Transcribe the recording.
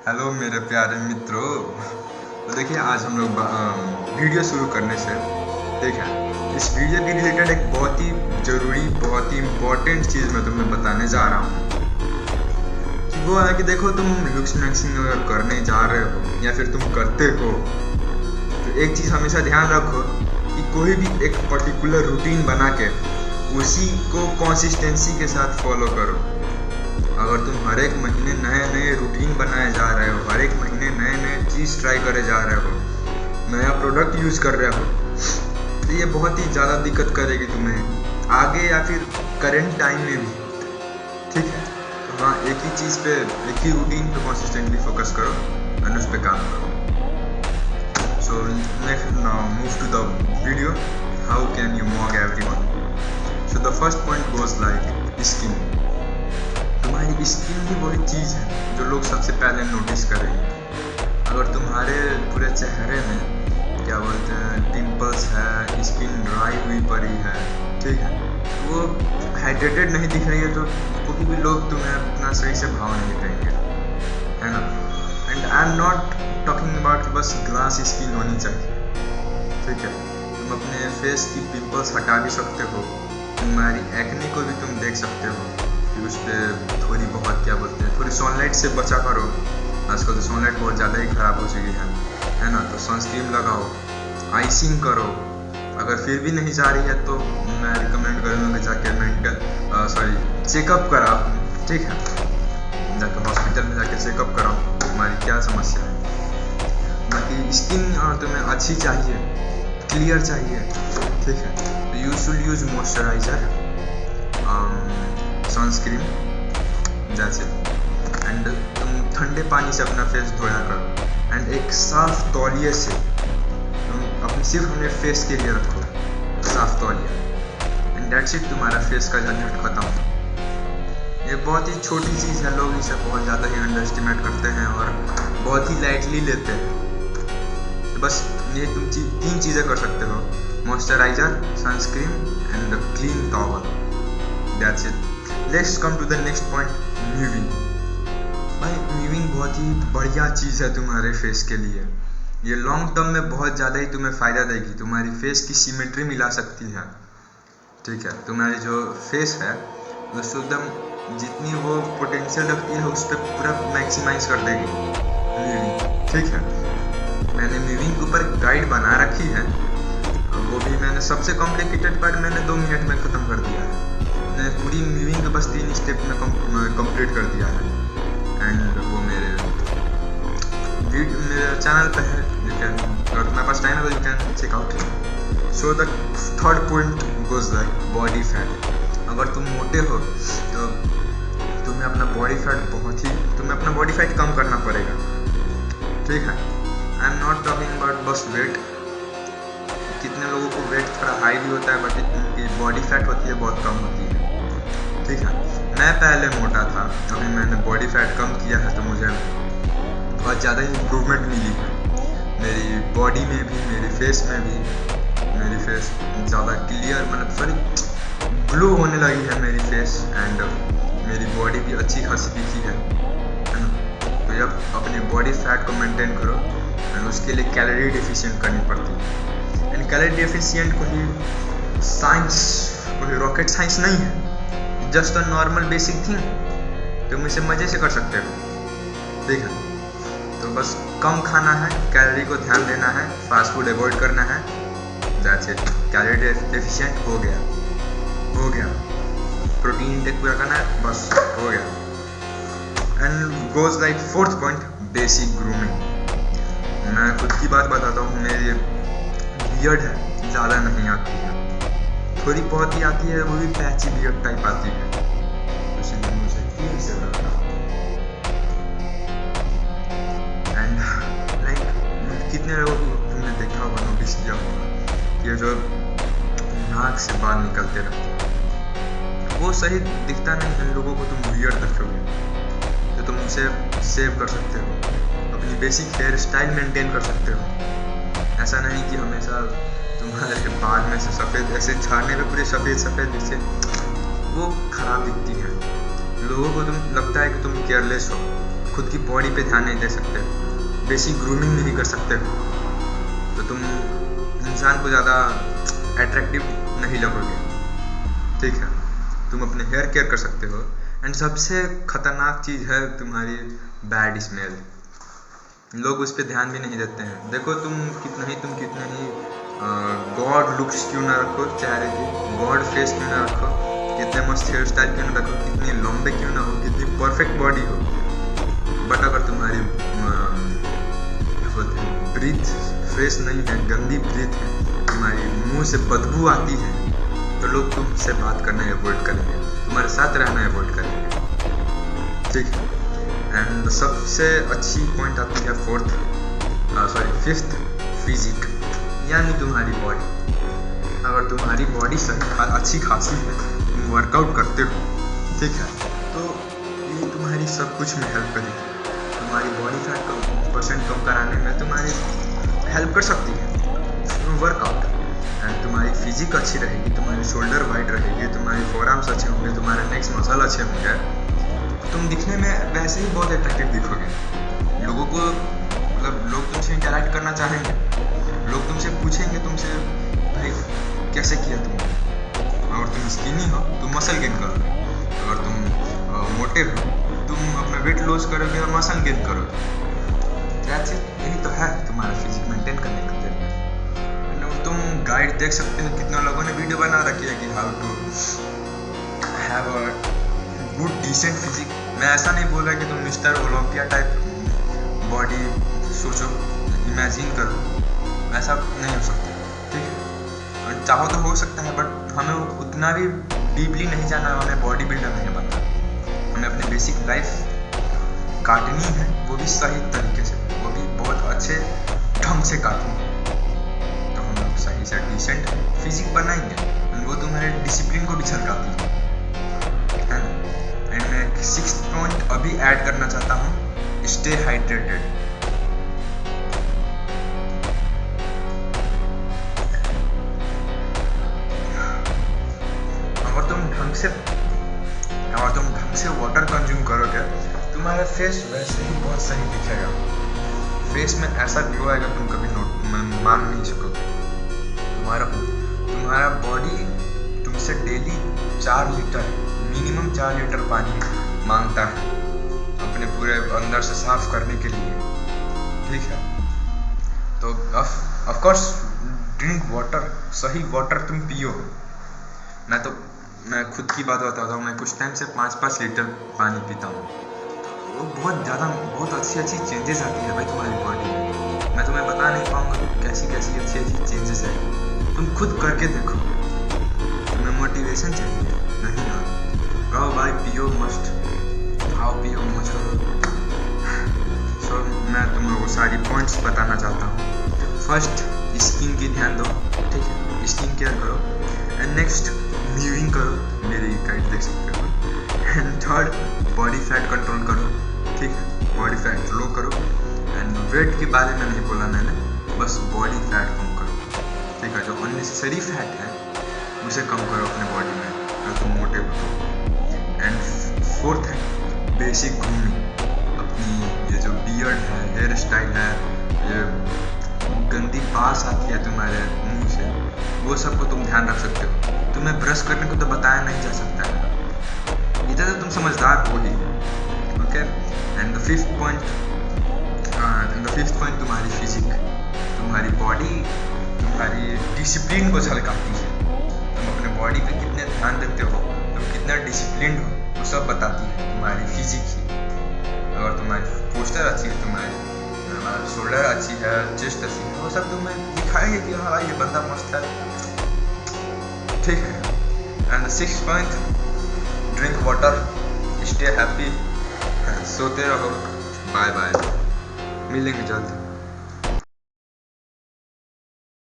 Hello मेरे प्यारे मित्रों। तो देखिए, आज हम लोग वीडियो शुरू करने से ठीक है, इस वीडियो के रिलेटेड एक बहुत ही ज़रूरी, बहुत ही इम्पोर्टेंट चीज़ मैं तुम्हें बताने जा रहा हूँ कि वो है कि देखो, तुम लुक्स मैक्सिंग अगर करने जा रहे हो या फिर तुम करते हो तो एक चीज़ हमेशा ध्यान रखो कि कोई भी एक पर्टिकुलर रूटीन बना के उसी को कंसिस्टेंसी के साथ फॉलो करो। अगर तुम हर एक महीने नए नए रूटीन बनाए जा रहे हो, हर एक महीने नए नए चीज़ ट्राई करे जा रहे हो, नया प्रोडक्ट यूज़ कर रहे हो, तो ये बहुत ही ज़्यादा दिक्कत करेगी तुम्हें आगे या फिर करेंट टाइम में भी। ठीक है, तो हाँ, एक ही चीज़ पे, एक ही रूटीन पे कंसिस्टेंटली फोकस करो और उस पर काम करो। So next, now move to the video, how can you mock everyone. So the first point goes like skin. तुम्हारी स्किन ही वही चीज़ है जो लोग सबसे पहले नोटिस करेंगे। अगर तुम्हारे पूरे चेहरे में क्या बोलते हैं पिंपल्स है, स्किन ड्राई हुई पड़ी है, ठीक है, वो हाइड्रेटेड नहीं दिख रही है, तो कोई भी लोग तुम्हें अपना सही से भाव नहीं देंगे, है ना। And I am not talking about बस ग्लास स्किन होनी चाहिए, ठीक है। तुम अपने फेस की पिंपल्स हटा भी सकते हो, तुम्हारी एक्ने को भी तुम देख सकते हो कि उस पर थोड़ी बहुत क्या बोलते हैं, थोड़ी सनलाइट से बचा करो। आजकल तो सनलाइट बहुत ज़्यादा ही ख़राब हो चुकी है ना। तो सनस्क्रीन लगाओ, आइसिंग करो। अगर फिर भी नहीं जा रही है तो मैं रिकमेंड करूँगा कि जाके चेकअप कराओ, ठीक है, जाके हॉस्पिटल में जाके चेकअप कराओ तुम्हारी क्या समस्या है। बाकी स्किन तुम्हें अच्छी चाहिए, क्लियर चाहिए, ठीक है, तो you should use moisturiser, sunscreen, that's it. And तुम ठंडे पानी से अपना फेस धोया करो एंड एक साफ तौलिए से तुम अपने सिर्फ अपने फेस के लिए रखो साफ तौलिया, एंड दैट्स इट। तुम्हारा फेस का झंझट खत्म। ये बहुत ही छोटी चीज़ है, लोग इसे बहुत ज़्यादा ही अंडर एस्टिमेट करते हैं और बहुत ही लाइटली लेते हैं। तो बस ये तुम तीन चीज़ें कर सकते हो, moisturiser, sunscreen and clean towel, that's it. Let's come to the next point, moving. भाई, म्यूविंग बहुत ही बढ़िया चीज़ है तुम्हारे फेस के लिए। ये लॉन्ग टर्म में बहुत ज़्यादा ही तुम्हें फ़ायदा देगी, तुम्हारी फेस की सिमेट्री मिला सकती है, ठीक है। तुम्हारी जो फेस है उसको एकदम जितनी वो पोटेंशियल रखती है उस पर पूरा मैक्सिमाइज कर देगी म्यूविंग, ठीक है। मैंने म्यूविंग के ऊपर गाइड बना रखी है, वो भी मैंने सबसे कॉम्प्लिकेटेड पार्ट मैंने 2 मिनट में ख़त्म कर दिया है। मैंने पूरी म्यूविंग बस 3 स्टेप में कंप्लीट कर दिया है, एंड वो मेरे चैनल पे है। यू कैन, अगर तुम्हारे पास टाइम है तो you can check out. So the third point goes like body fat. अगर तुम मोटे हो तो तुम्हें अपना बॉडी फैट कम करना पड़ेगा, ठीक है। I am not talking about बस वेट। कितने लोगों को वेट थोड़ा हाई भी होता है बट इनकी बॉडी फैट होती है बहुत कम होती है, ठीक है। मैं पहले मोटा था, अभी मैंने बॉडी फैट कम किया है तो मुझे बहुत ज़्यादा ही इम्प्रूवमेंट मिली है मेरी बॉडी में भी, मेरी फेस में भी। मेरी फेस ज़्यादा क्लियर, मतलब ग्लो होने लगी है मेरी फेस, एंड मेरी बॉडी भी अच्छी खासी दिखी है ना। तो जब अपनी बॉडी फैट को मेंटेन करो एंड उसके लिए कैलोरी डेफिशिएंट करनी पड़ती है। एंड कैलोरी डेफिशिएंट कोई साइंस, कोई रॉकेट साइंस नहीं है, just a normal basic thing. तुम इसे मज़े से कर सकते हो, ठीक है। तो बस कम खाना है, कैलोरी को ध्यान देना है, फास्ट फूड अवॉइड करना है, दैट्स इट। कैलोरी डेफिशिएंट हो गया। प्रोटीन इंटेक पूरा करना है, बस हो गया। And goes like fourth point, basic grooming. मैं खुद की बात बताता हूँ, मेरी बियर्ड है, ज़्यादा नहीं आती है, थोड़ी बहुत ही आती है, वो भी पैची बियर्ड टाइप आती है, इसलिए मुझे क्लीन से रखना। एंड लाइक कितने लोगों को तुमने देखा होगा, नोटिस किया होगा कि ये जो नाक से बाल निकलते रहते हैं वो सही दिखता नहीं है लोगों को। तुम बियर्ड रखोगे तो तुम उसे सेव कर सकते हो, अपनी बेसिक हेयर स्टाइल मेंटेन कर सकते हो। ऐसा नहीं कि हमेशा तुम्हारे बाल में से सफ़ेद ऐसे झाड़ने पे पूरे सफ़ेद जैसे वो ख़राब दिखती है। लोगों को तुम लगता है कि तुम केयरलेस हो, खुद की बॉडी पे ध्यान नहीं दे सकते, बेसिक ग्रूमिंग नहीं कर सकते हो, तो तुम इंसान को ज़्यादा अट्रैक्टिव नहीं लगोगे। ठीक है, तुम अपने हेयर केयर कर सकते हो। एंड सबसे खतरनाक चीज़ है तुम्हारी बैड स्मेल। लोग उस पर ध्यान भी नहीं देते हैं। देखो तुम कितना ही गॉड लुक्स क्यों ना रखो चेहरे की, गॉड फेस क्यों ना रखो, कितने मस्त हेयर स्टाइल क्यों ना रखो, कितने लंबे क्यों ना हो, कितनी परफेक्ट बॉडी हो, बट अगर तुम्हारी ब्रीथ फ्रेश नहीं है, गंदी ब्रीथ है, तुम्हारी मुंह से बदबू आती है, तो लोग तुमसे बात करना अवॉइड करेंगे, तुम्हारे साथ रहना अवॉइड करेंगे। ठीक है। एंड सबसे अच्छी पॉइंट आती है फिफ्थ, फिजिक, यानी तुम्हारी बॉडी। अगर तुम्हारी बॉडी अच्छी खासी है, तुम वर्कआउट करते हो, ठीक है, तो ये तुम्हारी सब कुछ में हेल्प करेगी। तुम्हारी बॉडी फैट % कम कराने में तुम्हारी हेल्प कर सकती है वर्कआउट। एंड तुम्हारी फिजिक अच्छी रहेगी, तुम्हारी शोल्डर वाइड रहेगी, तुम्हारी फोरआर्म्स अच्छे होंगे, तुम्हारे नेक्स मसल अच्छे होंगे, तुम दिखने में वैसे ही बहुत अट्रैक्टिव दिखोगे। लोगों को मतलब लोग तुमसे इंटरेक्ट करना चाहेंगे, लोग तुमसे पूछेंगे तुमसे भाई कैसे किया तुमने। अगर तुम स्किनी हो तुम मसल गेन करोगे, अगर तुम मोटे हो तुम अपना वेट लॉस करोगे और मसल गेन करोगे। यही तो है तुम्हारा फिजिक मेंटेन करने का तरीका। तुम गाइड देख सकते हो, कितने लोगों ने वीडियो बना रखी है कि how to have a good decent physique. मैं ऐसा नहीं बोल रहा कि तुम मिस्टर ओलंपिया टाइप बॉडी सोचो, इमेजिन करो, ऐसा नहीं हो सकता। ठीक है, और चाहो तो हो सकता है, बट हमें उतना भी डीपली नहीं जाना, हमें बॉडी बिल्डर नहीं बनना। हमें अपनी बेसिक लाइफ काटनी है, वो भी सही तरीके से, वो भी बहुत अच्छे ढंग से काटनी है, तो हम लोग सही से डिसेंट फिजिक बनाएंगे, वो तुम्हारे डिसिप्लिन को भी झलकाती है ना। एंड मैं 6th पॉइंट अभी ऐड करना चाहता हूँ, स्टे हाइड्रेटेड। अगर तुम ढंग से वाटर कंज्यूम करोगे, तुम्हारा फेस वैसे ही बहुत सही दिखेगा, फेस में ऐसा ग्लो आएगा तुम कभी मान नहीं सकोगे। तुम्हारा बॉडी तुमसे डेली 4 लीटर मिनिमम 4 लीटर पानी मांगता है अपने पूरे अंदर से साफ करने के लिए। ठीक है, तो ऑफ कोर्स ड्रिंक वाटर, सही वाटर तुम पियो। मैं खुद की बात बताता हूँ, मैं कुछ टाइम से 5-5 लीटर पानी पीता हूँ, वो बहुत अच्छी चेंजेस आती है भाई तुम्हारी बॉडी में। मैं तुम्हें बता नहीं पाऊँगा कैसी अच्छी चेंजेस है, तुम खुद करके देखो। तुम्हें मोटिवेशन चाहिए नहीं ना, कहो भाई पियो मस्त, खाओ पियो मौज करो। सो मैं तुम लोगों को सारी पॉइंट्स बताना चाहता हूँ। फर्स्ट, स्किन की ध्यान दो, ठीक है, स्किन केयर करो। एंड नेक्स्ट, म्यूविंग करो, मेरी गाइड देख सकते हो। And third, body fat control करो, ठीक है, बॉडी फैट लो करो। एंड वेट के बारे में नहीं बोला मैंने, बस बॉडी फैट कम करो, ठीक है, जो अननेसेसरी फैट है उसे कम करो अपने बॉडी में अगर तुम मोटे हो तो। एंड फोर्थ है बेसिक ग्रूमिंग। अपनी ये जो बियर्ड है, हेयर स्टाइल है, ये गंदी बास आती है तुम्हारे मुंह से, वो सबको तुम ध्यान रख सकते हो। तुम्हें ब्रश करने को तो बताया नहीं जा सकता है, इधर तो तुम समझदार हो ही। Okay, and the fifth point तुम्हारी फिजिक, तुम्हारी बॉडी तुम्हारी डिसिप्लिन को झलकाती है। तुम अपने बॉडी पे कितने ध्यान देते हो, तुम कितना डिसिप्लिन हो, वो सब बताती है तुम्हारी फिजिक ही। अगर तुम्हारी पोस्टर अच्छी है, तुम्हारी शोल्डर अच्छी है, चेस्ट अच्छी है, वो सब तुम्हें दिखाएंगे कि हाँ ये बंदा मस्त है। ठीक है। And 6th point, drink water, stay happy, सोते रहो। बाय बाय, मिलेंगे जल्द।